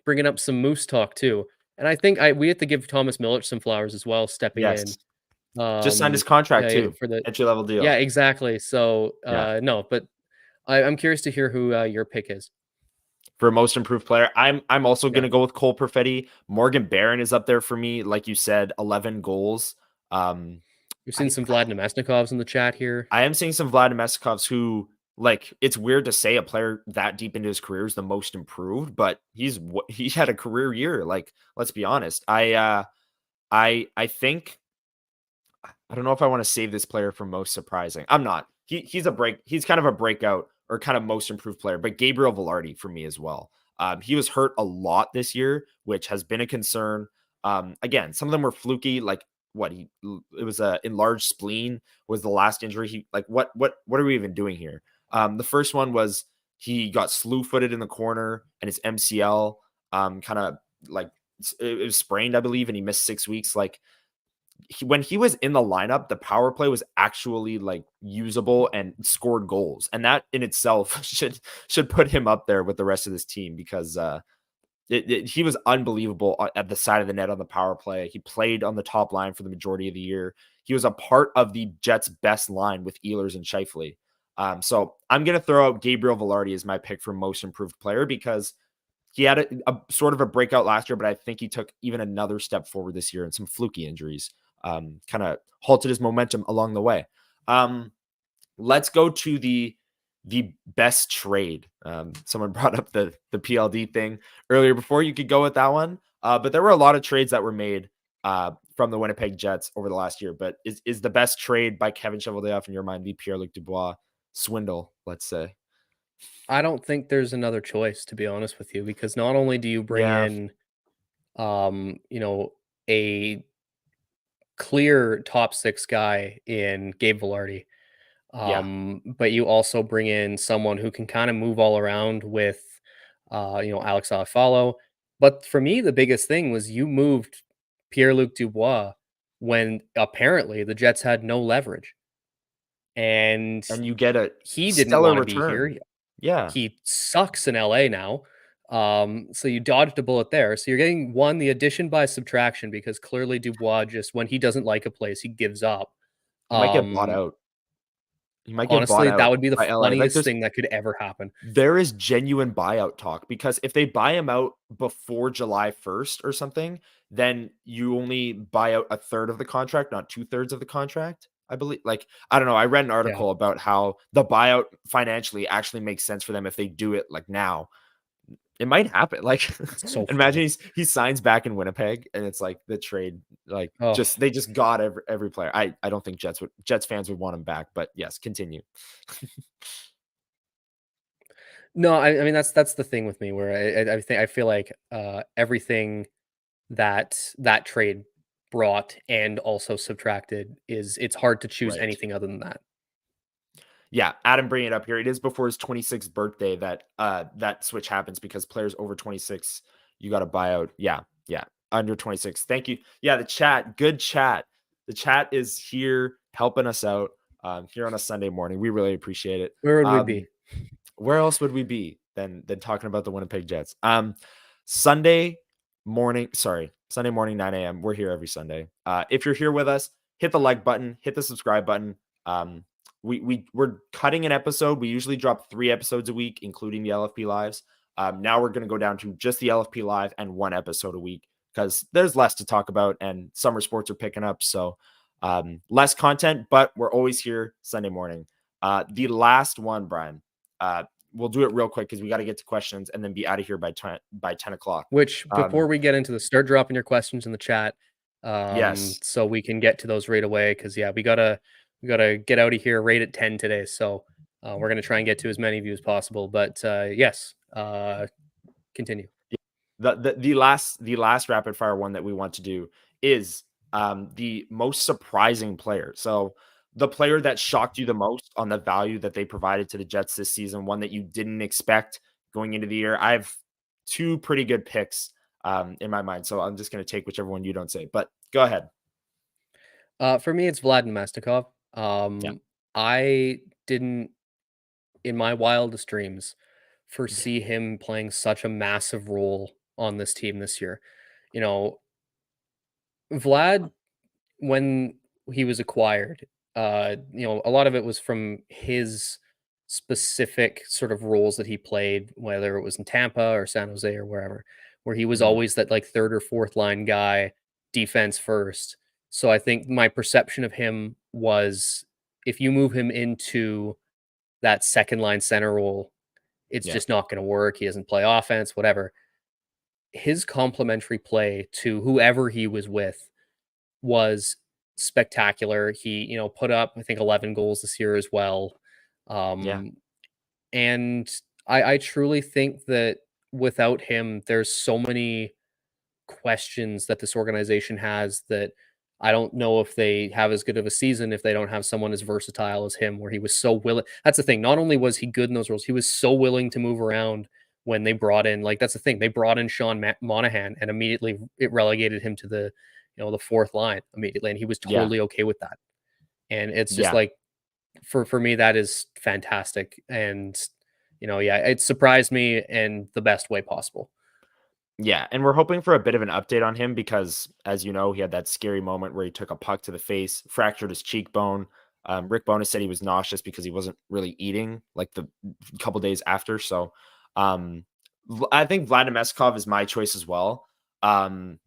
bringing up some Moose talk too. And I think we have to give Thomas Milic some flowers as well, stepping in. Yes. Just signed his contract Yeah, too. for the Entry level yeah, deal. exactly. So, Yeah. no, but I'm curious to hear who your pick is. For most improved player, I'm also Yeah, gonna go with Cole Perfetti. Morgan Barron is up there for me. Like you said, 11 goals. Um, we've seen I some Vlad Nemesnikovs in the chat here. I am seeing some Vlad Mesikovs who, like, it's weird to say a player that deep into his career is the most improved, but he had a career year. Like, let's be honest. I think I don't know if I want to save this player for most surprising. I'm not. He's kind of a breakout or kind of most improved player, but Gabriel Velarde for me as well. He was hurt a lot this year, which has been a concern. Again, some of them were fluky, like what he it was a enlarged spleen was the last injury. He like what are we even doing here? The first one was he got slew footed in the corner and his MCL kind of like it was sprained, I believe, and he missed 6 weeks. Like when he was in the lineup, the power play was actually like usable and scored goals, and that in itself should put him up there with the rest of this team because he was unbelievable at the side of the net on the power play. He played on the top line for the majority of the year. He was a part of the Jets' best line with Ehlers and Scheifele. So I'm going to throw out Gabriel Velarde as my pick for most improved player because he had a sort of a breakout last year, but I think he took even another step forward this year and some fluky injuries kind of halted his momentum along the way. Let's go to the best trade. Someone brought up the PLD thing earlier before. You could go with that one, but there were a lot of trades that were made from the Winnipeg Jets over the last year. But is the best trade by Kevin Cheveldayoff in your mind the Pierre-Luc Dubois swindle? Let's say, I don't think there's another choice, to be honest with you, because not only do you bring yeah, in, a clear top 6 guy in Gabe Velarde, yeah, but you also bring in someone who can kind of move all around with, Alex Afalo. But for me, the biggest thing was you moved Pierre-Luc Dubois when apparently the Jets had no leverage, and and you get a he didn't stellar want to be return. here. Yeah, He sucks in LA now. So you dodged a bullet there. So you're getting one, the addition by subtraction, because clearly Dubois just when he doesn't like a place, he gives up. he might get bought Um, out. He might get bought Honestly, that out would be the by LA. Like funniest thing that could ever happen. there is genuine buyout talk because if they buy him out before July 1st or something, then you only buy out a third of the contract, not two-thirds of the contract. I believe, like, I don't know. I read an Yeah, article about how the buyout financially actually makes sense for them if they do it like now. It might happen. Like, it's so imagine funny. he signs back in Winnipeg and it's like the trade, like Oh, just they just got every player. I don't think Jets fans would want him back, but yes, continue. no, I mean, that's the thing with me where I feel like, everything that trade brought and also subtracted is it's hard to choose Right. anything other than that. Yeah, Adam bringing it up here. It is before his 26th birthday that that switch happens because players over 26 you got to buy out. Yeah, yeah, under 26. Thank you. Yeah, the chat, good chat. The chat is here helping us out here on a Sunday morning. We really appreciate it. Where would we be? Where else would we be than talking about the Winnipeg Jets? Sunday Sunday morning 9 a.m. We're here every Sunday. If you're here with us, hit the like button, hit the subscribe button. Um, we're cutting an episode. We usually drop 3 episodes a week, including the LFP lives. Now we're going to go down to just the LFP live and 1 episode a week because there's less to talk about and summer sports are picking up. So less content, but we're always here Sunday morning. The last one, Brian, we'll do it real quick because we got to get to questions and then be out of here by 10 o'clock. Which, before we get into this, start dropping your questions in the chat, Yes. so we can get to those right away. Because yeah, we gotta get out of here right at 10 today. So we're gonna try and get to as many of you as possible. But yes, continue. The last rapid fire one that we want to do is the most surprising player. So the player that shocked you the most on the value that they provided to the Jets this season, one that you didn't expect going into the year. I have 2 pretty good picks in my mind, so I'm just going to take whichever one you don't say. But go ahead. For me, it's Vlad Namestnikov. Yeah. I didn't, in my wildest dreams, foresee him playing such a massive role on this team this year. You know, Vlad, when he was acquired, a lot of it was from his specific sort of roles that he played, whether it was in Tampa or San Jose or wherever, where he was Mhm. always that like third or fourth line guy, defense first. So I think my perception of him was if you move him into that second line center role, it's Yeah. just not going to work. He doesn't play offense, whatever. His complementary play to whoever he was with was spectacular. He, put up I think 11 goals this year as well. Yeah. Um, and I truly think that without him, there's so many questions that this organization has that I don't know if they have as good of a season if they don't have someone as versatile as him, where he was so willing. That's the thing. Not only was he good in those roles, he was so willing to move around when they brought in, like, that's the thing. They brought in Monahan and immediately it relegated him to the fourth line immediately. And he was Yeah. totally okay with that. And it's just Yeah. like, for me, that is fantastic. And, yeah, it surprised me in the best way possible. Yeah, and we're hoping for a bit of an update on him because, as you know, he had that scary moment where he took a puck to the face, fractured his cheekbone. Rick Bowness said he was nauseous because he wasn't really eating like the couple days after. So, um, I think Vladimir Meskov is my choice as well. Um,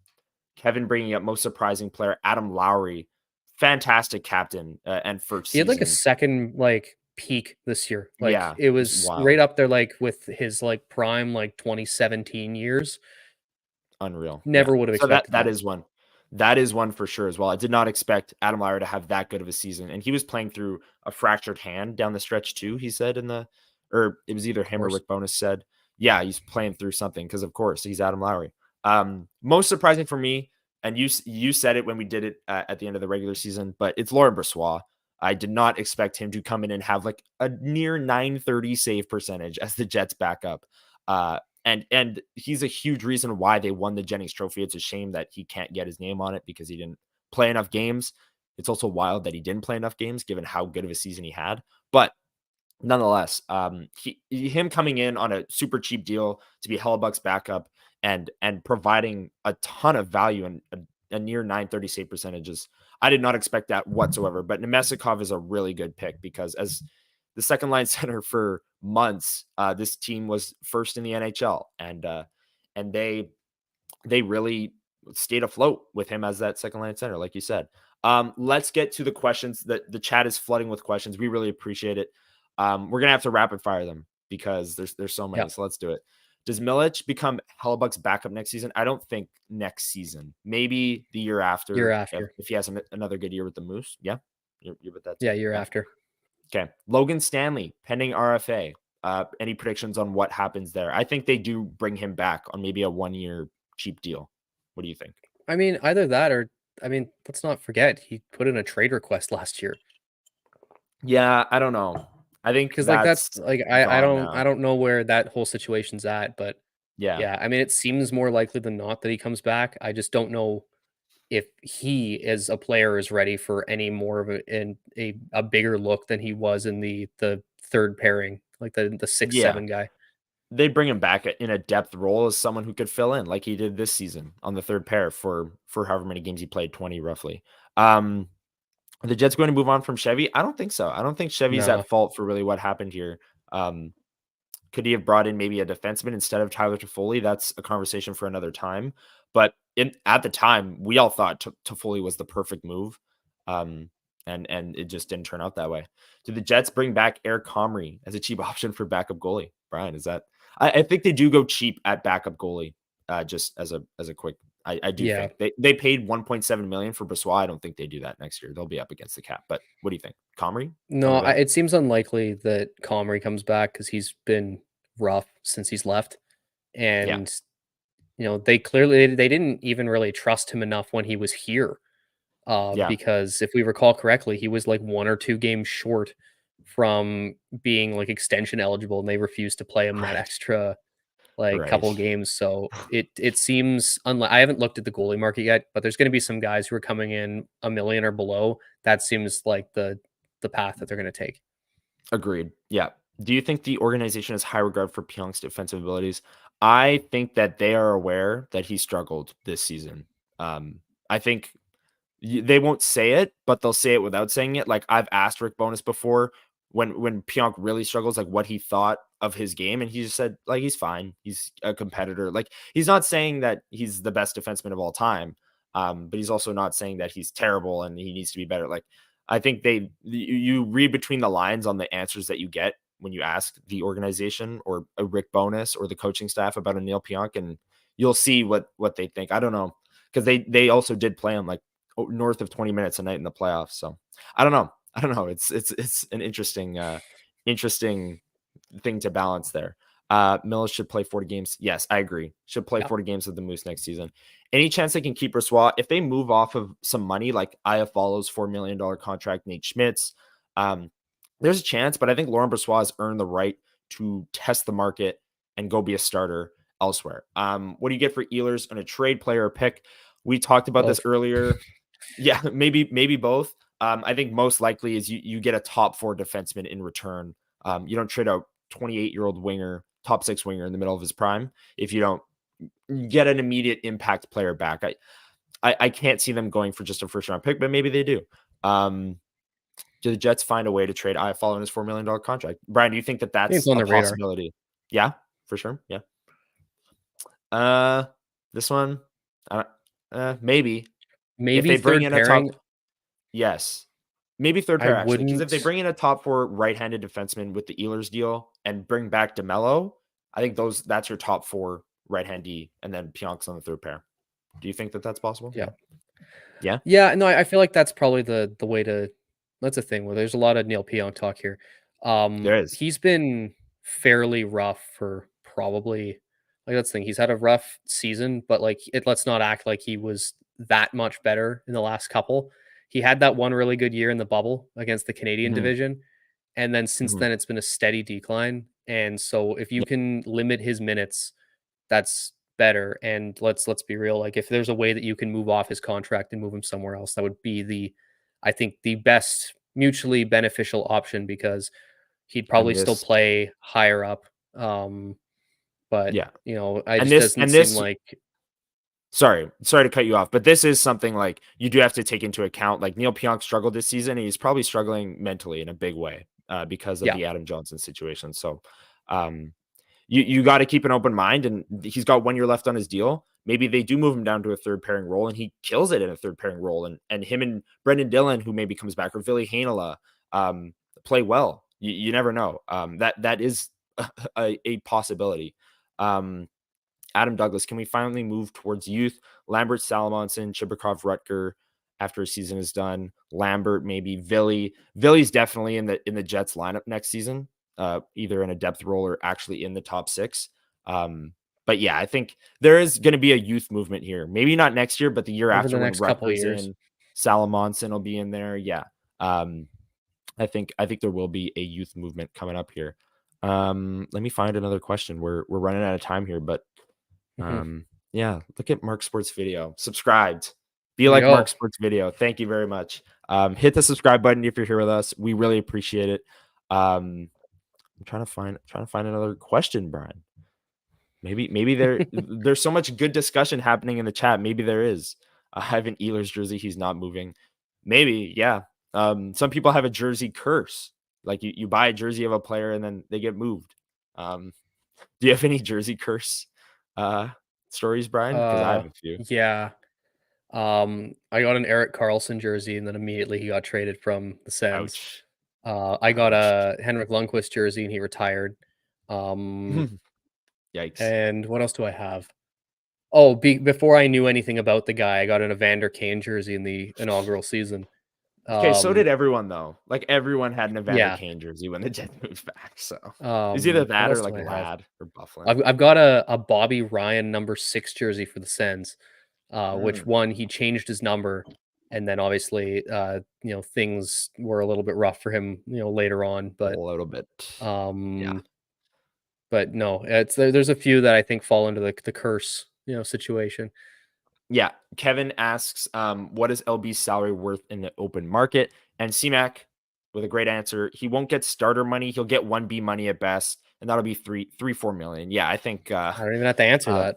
Kevin bringing up most surprising player, Adam Lowry, fantastic captain and first He had like a season. second like peak this year. Like Yeah, it it was was right wild. up there like with his like prime like 2017 years. Unreal. Yeah. Never would have So that expected that that. is one. That is one for sure as well. I did not expect Adam Lowry to have that good of a season. And he was playing through a fractured hand down the stretch too, he said or it was either Of him or course. Rick Bowness said. Yeah, he's playing through something because of course he's Adam Lowry. Most surprising for me, and you said it when we did it at the end of the regular season, but it's Laurent Brossoit. I did not expect him to come in and have like a near 930 save percentage as the Jets backup. And he's a huge reason why they won the Jennings Trophy. It's a shame that he can't get his name on it because he didn't play enough games. It's also wild that he didn't play enough games given how good of a season he had. But nonetheless, him coming in on a super cheap deal to be Hellebuck's backup and providing a ton of value a near 930 save percentages. I did not expect that whatsoever. But Nemestikov is a really good pick because as the second line center for months, this team was first in the NHL, and they really stayed afloat with him as that second line center, like you said. Let's get to the questions. That the chat is flooding with questions. We really appreciate it. We're gonna have to rapid fire them because there's so many. Yeah. So let's do it. Does Milic become Hellebuck's backup next season? I don't think next season. Maybe the year Year after, if, after. if he has another good year with the Moose. Yeah, you're with that too. Yeah, year Yeah. after. Okay. Logan Stanley, pending RFA. Any predictions on what happens there? I think they do bring him back on maybe a 1-year cheap deal. What do you think? I mean, either that or let's not forget he put in a trade request last year. Yeah, I don't know. I think Because like that's that's like I gone don't I now. don't know where that whole situation's at, but Yeah. yeah, I mean it seems more likely than not that he comes back. I just don't know if he as a player is ready for any more of a bigger look than he was in the third pairing, like the 6, Yeah. 7 guy. They bring him back in a depth role as someone who could fill in like he did this season on the third pair for however many games he played, 20 roughly. Are the Jets going to move on from Chevy? I don't think so. I don't think Chevy's No. at fault for really what happened here. Um, Could he have brought in maybe a defenseman instead of Tyler Toffoli? That's a conversation for another time. But at the time, we all thought Toffoli was the perfect move, um, and it just didn't turn out that way. Did the Jets bring back Eric Comrie as a cheap option for backup goalie? Brian, is that? I think they do go cheap at backup goalie. Just as a quick, I do Yeah. think they paid 1.7 million for Brossoit. I don't think they do that next year. They'll be up against the cap. But what do you think? Comrie No, coming back? it seems unlikely that Comrie comes back because he's been rough since he's left, Yeah, and they clearly they didn't even really trust him enough when he was here. yeah, Because if we recall correctly, he was like 1 or 2 games short from being like extension eligible, and they refused to play him that right, extra like right. couple games. So it seems unlike I haven't looked at the goalie market yet, but there's going to be some guys who are coming in a million or below. That seems like the path that they're going to take. Agreed. Yeah. Do you think the organization has high regard for Pyonk's defensive abilities? I think that they are aware that he struggled this season. I think they won't say it, but they'll say it without saying it. Like I've asked Rick Bonus before when Pionk really struggles, like what he thought of his game, and he just said like he's fine. He's a competitor. Like he's not saying that he's the best defenseman of all time, but he's also not saying that he's terrible and he needs to be better. Like I think you read between the lines on the answers that you get when you ask the organization or a Rick Bonus or the coaching staff about a Neil Pionk, and you'll see what they think. I don't know because they also did play him like north of 20 minutes a night in the playoffs. So I don't know. I don't know. It's an interesting thing to balance there. Mills should play 40 games. Yes, I agree. Should play Yeah. 40 games with the Moose next season. Any chance they can keep Brossoit if they move off of some money like Aya follows $4 million contract, Nate Schmitz. There's a chance, but I think Laurent Brossoit has earned the right to test the market and go be a starter elsewhere. What do you get for Ehlers on a trade player pick? We talked about this Both. earlier. Yeah, maybe both. I think most likely is you get a top 4 defenseman in return. You don't trade a 28-year-old winger, top 6 winger in the middle of his prime if you don't get an immediate impact player back. I can't see them going for just a first round pick, but maybe they do. Do the Jets find a way to trade I following his $4 million contract? Brian, do you think that I think it's that's on a the radar. possibility? Yeah, for sure. Yeah. This one, maybe if Maybe they bring third in a top. pairing. Yes. Maybe third I pair, actually, because if they wouldn't. bring in a top 4 right-handed defenseman with the Ehlers deal and bring back DeMello, I think that's your top 4 right-handed and then Pionk's on the third pair. Do you think that that's possible? Yeah. Yeah. Yeah, Yeah, no, I feel like that's probably the way to that's a thing where there's a lot of Neil Pionk talk here. there is. He's been fairly rough for probably like that's the thing. He's had a rough season, but like let's not act like he was that much better in the last couple. He had that one really good year in the bubble against the Canadian Mhm, division, and then since mhm. then it's been a steady decline. And so if you Yeah, can limit his minutes, that's better. And let's be real. Like if there's a way that you can move off his contract and move him somewhere else, that would be I think the best mutually beneficial option because he'd and probably still this play higher up. But yeah, I and just this doesn't and seem this like sorry to cut you off, but this is something like you do have to take into account. Like Neil Pionk struggled this season, and he's probably struggling mentally in a big way because of Yeah, the Adam Johnson situation. So um, you got to keep an open mind, and he's got 1 year left on his deal. Maybe they do move him down to a third pairing role, and he kills it in a third pairing role. And him and Brendan Dillon, who maybe comes back, or Ville Heinola, play well. You never know. That is a possibility. Um, Adam Douglas, can we finally move towards youth? Lambert, Salamonson, Chibrikov, Rutger after a season is done. Lambert, maybe Ville. Ville's definitely in the Jets lineup next season, either in a depth role or actually in the top six. But yeah, I think there is going to be a youth movement here. Maybe not next year, but the year over the after when next couple of Rutger's years. in, Salamonson will be in there. Yeah. I think there will be a youth movement coming up here. Let me find another question. We're running out of time here, but Mhm. yeah, look at Mark Sports Video. Subscribed. Be There we like Mark go. Sports Video. Thank you very much. Hit the subscribe button if you're here with us. We really appreciate it. I'm trying to find another question, Brian. Maybe there's so much good discussion happening in the chat. Maybe there is. I have an Ehlers jersey. He's not moving. Maybe, yeah. Some people have a jersey curse. Like you buy a jersey of a player and then they get moved. Do you have any jersey curse stories, Brian? Because I have a few. Yeah. I got an Eric Carlson jersey, and then immediately he got traded from the Sens. Ouch. I got Ouch. a Henrik Lundqvist jersey, and he retired. Um, Yikes. and what else do I have? Oh, before I knew anything about the guy, I got an Evander Kane jersey in the inaugural season. Okay, so did Um, everyone though. Like everyone had an Evander yeah. Kane jersey when the Jets moved back. So it's either What that or else do like I have? Lad or Bufflin. I've got a Bobby Ryan number 6 jersey for the Sens, which Mm, one he changed his number, and then obviously things were a little bit rough for him later on, a little bit. Yeah. um but no, there's a few that I think fall into the curse situation. Yeah. Kevin asks, what is LB's salary worth in the open market? And CMAC with a great answer. He won't get starter money. He'll get 1B money at best. And that'll be 4 million. Yeah, I think I don't even have to answer uh that.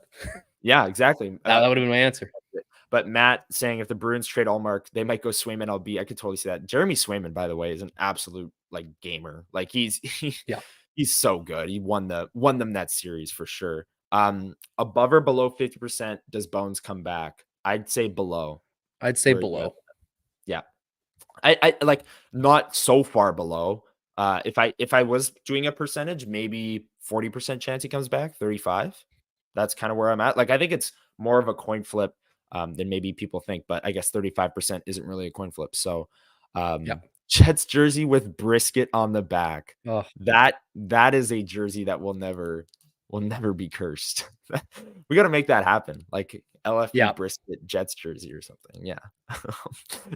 yeah, exactly. That would have been my answer. But Matt saying if the Bruins trade Allmark, they might go Swayman LB. I could totally see that. Jeremy Swayman, by the way, is an absolute like gamer. Like Yeah, he's so good. He won them that series for sure. Above or below 50%, does Bones come back? I'd say below. I'd say Where are you at? below. Yeah. I like not so far below. If I was doing a percentage, maybe 40% chance he comes back, 35. That's kind of where I'm at. Like I think it's more of a coin flip than maybe people think, but I guess 35% isn't really a coin flip. So Yeah. Jets jersey with brisket on the back. Oh, That is a jersey that will never be cursed. We got to make that happen. Like LFP yeah, brisket Jets jersey or something. Yeah.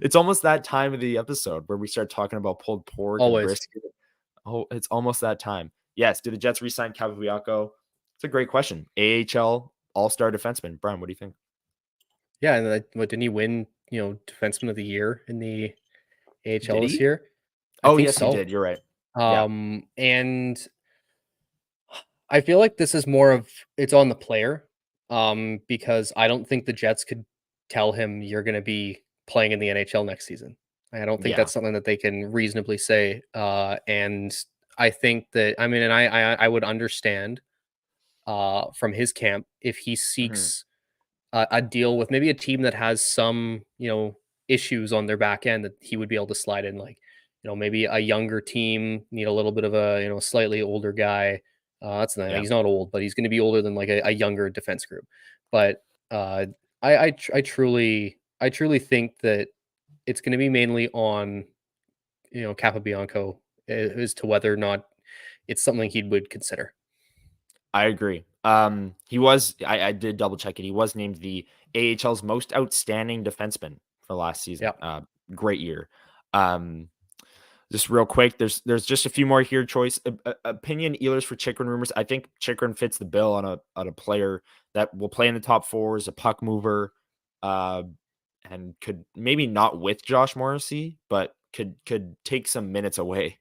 It's almost that time of the episode where we start talking about pulled pork and always. brisket. Oh, it's almost that time. Yes. Do the Jets re-sign Capobianco? It's a great question. AHL All-Star defenseman. Brian, what do you think? Yeah, and what didn't he win? Defenseman of the year in the AHL Did this he? year? I Oh, think yes, he so. did. You're right. Yeah. And I feel like this is more of it's on the player, because I don't think the Jets could tell him you're going to be playing in the NHL next season. I don't think Yeah. that's something that they can reasonably say. And I think that and I would understand from his camp if he Mhm. seeks a deal with maybe a team that has some issues on their back end that he would be able to slide in, like maybe a younger team need a little bit of a slightly older guy. That's not Yeah. He's not old, but he's going to be older than like a younger defense group. But I truly think that it's going to be mainly on Capobianco as to whether or not it's something he would consider. I agree. I did double check it. He was named the AHL's most outstanding defenseman for last season. Yeah, Great year. Um, just real quick, there's just a few more here. Choice opinion Ehlers for Chikrin rumors. I think Chikrin fits the bill on a player that will play in the top four as a puck mover, uh, and could maybe not with Josh Morrissey, but could take some minutes away.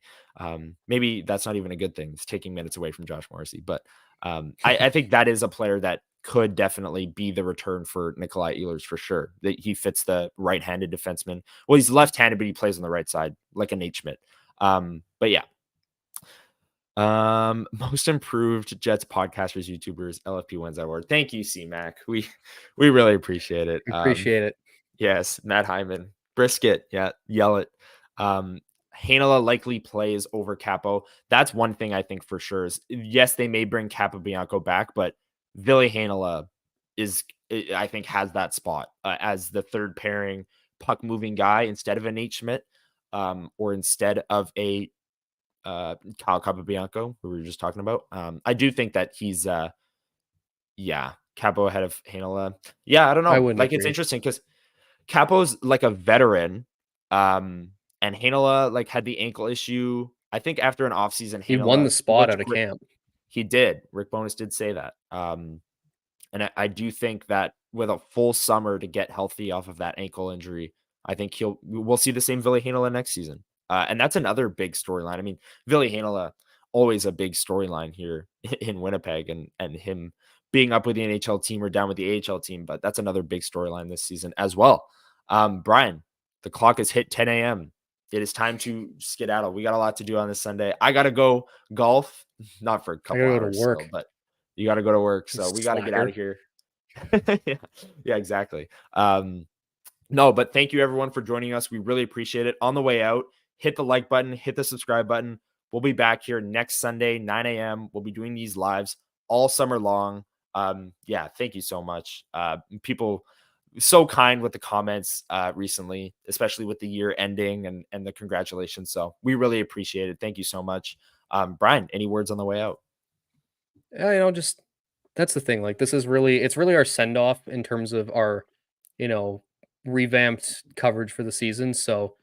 Maybe that's not even a good thing. It's taking minutes away from Josh Morrissey, but I think that is a player that could definitely be the return for Nikolai Ehlers for sure. That he fits the right-handed defenseman. Well, he's left-handed, but he plays on the right side like a Nate Schmidt. But yeah. Most improved Jets podcasters, YouTubers, LFP wins that award. Thank you, C-Mac. We really appreciate it. Appreciate it. Yes, Matt Hyman. Brisket, yeah, yell it. Heinola likely plays over Capo. That's one thing I think for sure is, yes, they may bring Capobianco back, but Ville Heinola I think, has that spot as the third pairing puck moving guy instead of a Nate Schmidt, or instead of a Kyle Capobianco, who we were just talking about. I do think that he's Capo ahead of Heinola. Yeah, I don't I know. wouldn't Like, it's agree. interesting because Capo's like a veteran, and Heinola like had the ankle issue. I think after an offseason, He won Heinola the spot looked out of great. camp. He did. Rick Bowness did say that. And I do think that with a full summer to get healthy off of that ankle injury, I think we'll see the same Ville Heinola next season. And that's another big storyline. I mean, Ville Heinola, always a big storyline here in Winnipeg, and him being up with the NHL team or down with the AHL team, but that's another big storyline this season as well. Brian, the clock has hit 10 a.m. It is time to skedaddle. We got a lot to do on this Sunday. I got to go golf, not for a I couple gotta go to hours still, work. but you got to go to work. You So we got to get out of slacker. here. Yeah, exactly. No, but thank you everyone for joining us. We really appreciate it. On the way out, hit the like button, hit the subscribe button. We'll be back here next Sunday, 9 a.m. We'll be doing these lives all summer long. Yeah, thank you so much. People so kind with the comments recently, especially with the year ending and the congratulations. So we really appreciate it. Thank you so much. Brian, any words on the way out? Just that's the thing. Like, it's really our send off in terms of our, you know, revamped coverage for the season. So,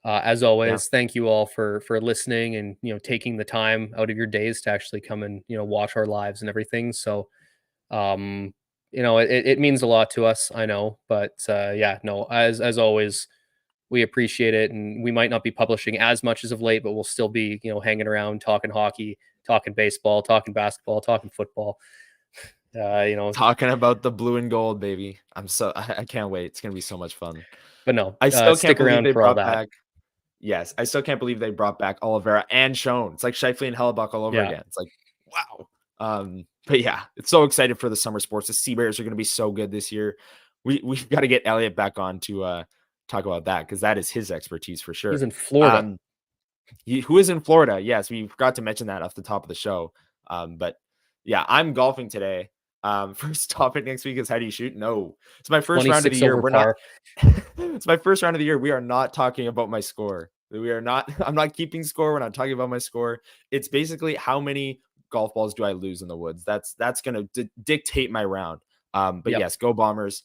as Yeah. always, thank you all for listening and taking the time out of your days to actually come and watch our lives and everything. So, um, it means a lot to us. I know, but yeah, no, as always, we appreciate it, and we might not be publishing as much as of late, but we'll still be hanging around, talking hockey, talking baseball, talking basketball, talking football. Talking about the blue and gold, baby. I can't wait. It's gonna be so much fun. But no, I still can't stick believe around they for all brought that. back. Yes, I still can't believe they brought back Oliveira and Schoen. It's like Scheifele and Hellebuck all over Yeah, again. It's like, wow. But yeah, it's so excited for the summer sports. The Sea Bears are going to be so good this year. We've got to get Elliot back on to talk about that, because that is his expertise for he's sure. in Florida. Um, who is in Florida? Yes, we forgot to mention that off the top of the show. But yeah, I'm golfing today. First topic next week is, how do you shoot? No, it's my first round of the 26 year. over We're not. par. It's my first round of the year. We are not talking about my score. We are not. I'm not keeping score. We're not talking about my score. It's basically how many golf balls do I lose in the woods. That's going to dictate my round. But Yep. yes, go Bombers.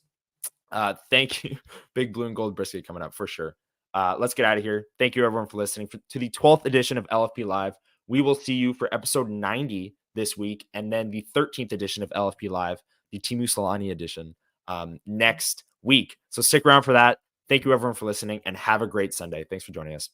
Thank you. Big blue and gold brisket coming up for sure. Let's get out of here. Thank you everyone for listening to the 12th edition of LFP Live. We will see you for episode 90 this week, and then the 13th edition of LFP Live, the Timu Solani edition, next week. So stick around for that. Thank you everyone for listening, and have a great Sunday. Thanks for joining us.